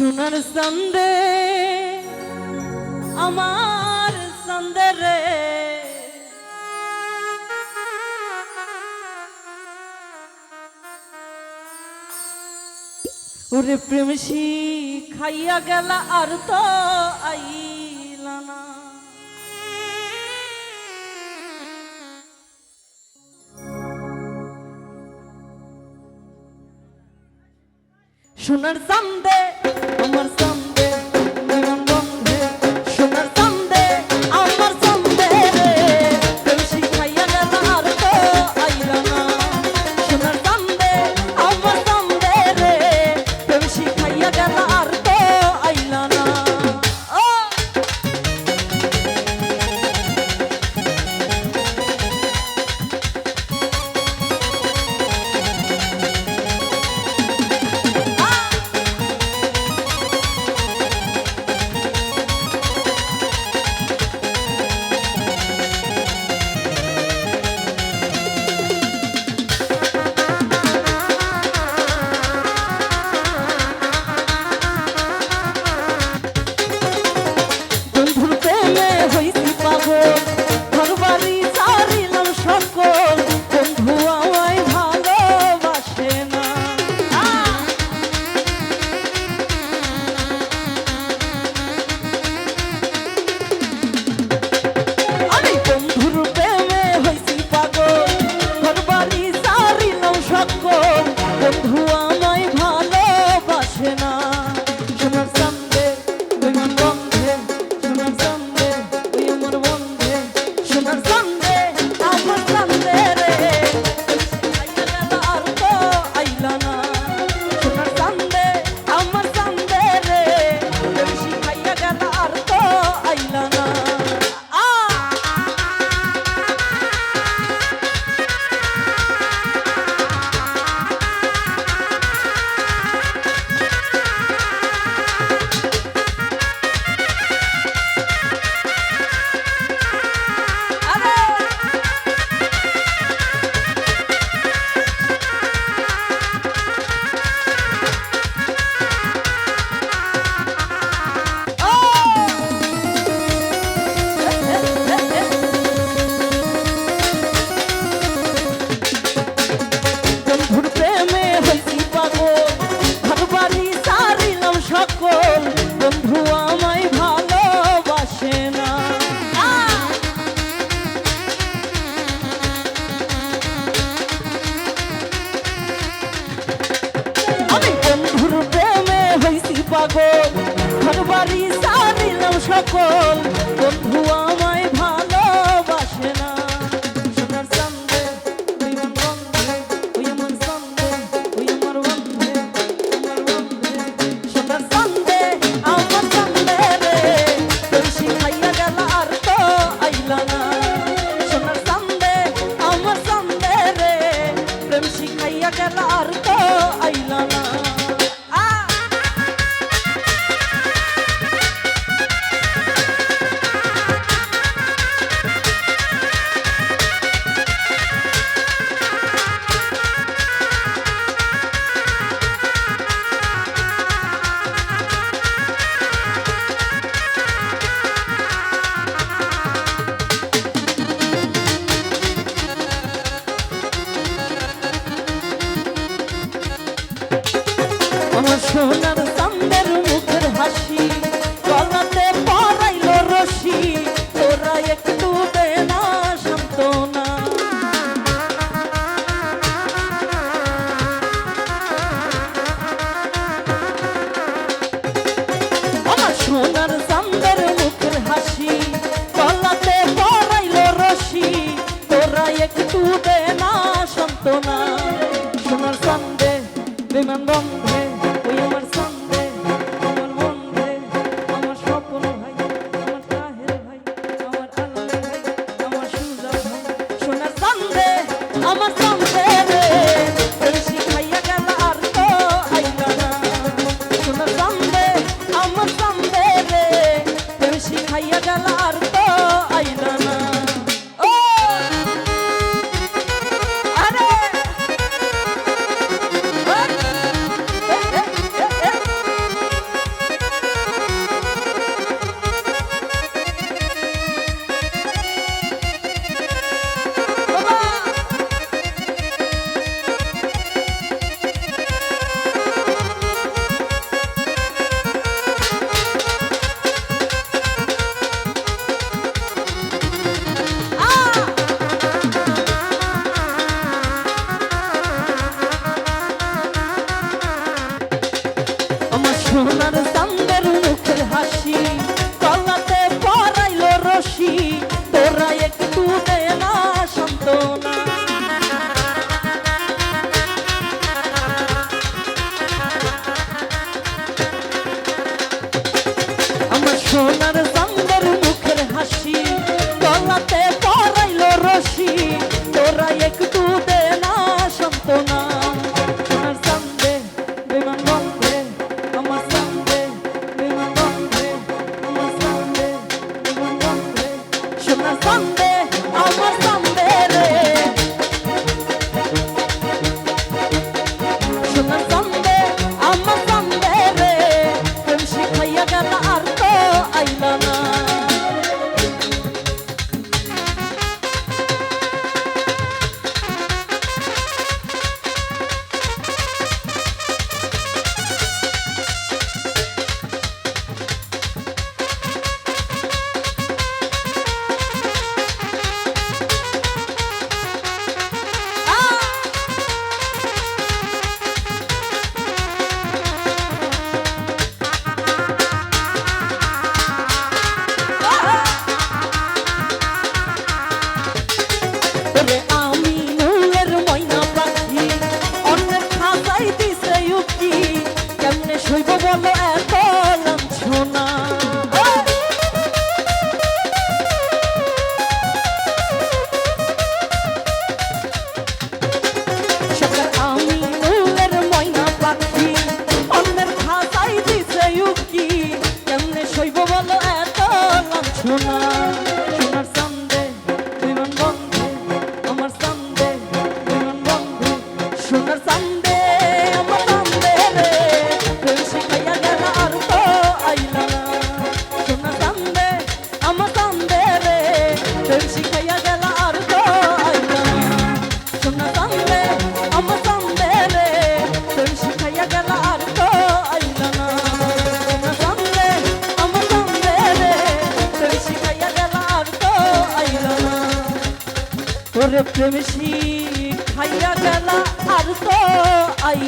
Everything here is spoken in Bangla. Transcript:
সোনার চাঁদে আমার চাঁদে রে ওরে প্রেম খাইয়া গেলা আর তো আইলা না সোনার চাঁদে আমার চাঁদে জীবন বন্ধে সোনার চাঁদে আমার চাঁদে রে প্রেম শিখাইয়া গেল আর তো আইলা না সোনার চাঁদে আমার চাঁদে রে প্রেম শিখাইয়া গেল আর তো আইলা না ঘরবাড়ি সারিলাম সকল বন্ধু আমায় ভালোবাসে না সোনার চাঁদে জীবন বন্ধে ওই আমার চাঁদে ওই আমার বন্ধে আমার বন্ধে সোনার চাঁদে আমার চাঁদে রে প্রেম শিখাইয়া গেল আর তো আইলা না সোনার চাঁদে আমার চাঁদে রে প্রেম শিখাইয়া গেল আর তো আইলা না সোনার চাঁদের মুখের হাসি গলাতে পরাইল রশি তোরা একটু দে না সান্ত্বনা আমার সোনার চাঁদের মুখের হাসি গলাতে পরাইল রশি তোরা একটু দে না সান্ত্বনা সোনার চাঁদে বিমান বন্ধে আমার চাঁদে রে প্রেম শিখাইয়া গেল আর তো আইলা না সোনার চাঁদে আমার চাঁদে রে প্রেম শিখাইয়া গেল আর তো আইলা না ও আরে সোনার চাঁদের মুখের হাসি গলাতে পরাইলো রশি তোরা একটু দে না সান্ত্বনা সোনার চাঁদে বিমান বন্ধে আমার চাঁদে বিমান বন্ধে আমার চাঁদে বিমান বন্ধে সোনার চাঁদে আমার চাঁদে রে সোনার চাঁদে আমার চাঁদে রে প্রেম শিখাইয়া গেল আর তো আইলা না রে আমি নুলের ময়না পাখি অন্যের খাতায় দিছে উকি কেমনে সইব বলো এত লাঞ্ছনা সকাল আমি নুলের ময়না পাখি অন্যের খাতায় দিছে উকি কেমনে সইব বলো এত লাঞ্ছনা সোনার চাঁদে বিমান বন্ধে আমার চাঁদে বিমান বন্ধে সোনার চাঁদে আমার চাঁদে রে প্রেম শিখাইয়া গেল আর তো আইলা না সোনার চাঁদে আমার চাঁদে রে প্রেম শিখাইয়া গেল আর তো আইলা না সোনার চাঁদে আমার চাঁদে রে প্রেম শিখাইয়া গেল আর তো আইলা না সোনার চাঁদে আমার চাঁদে রে প্রেম শিখাইয়া গেল আর তো আইলা না ওরে প্রেম শিখাইয়া গেল আর তো আই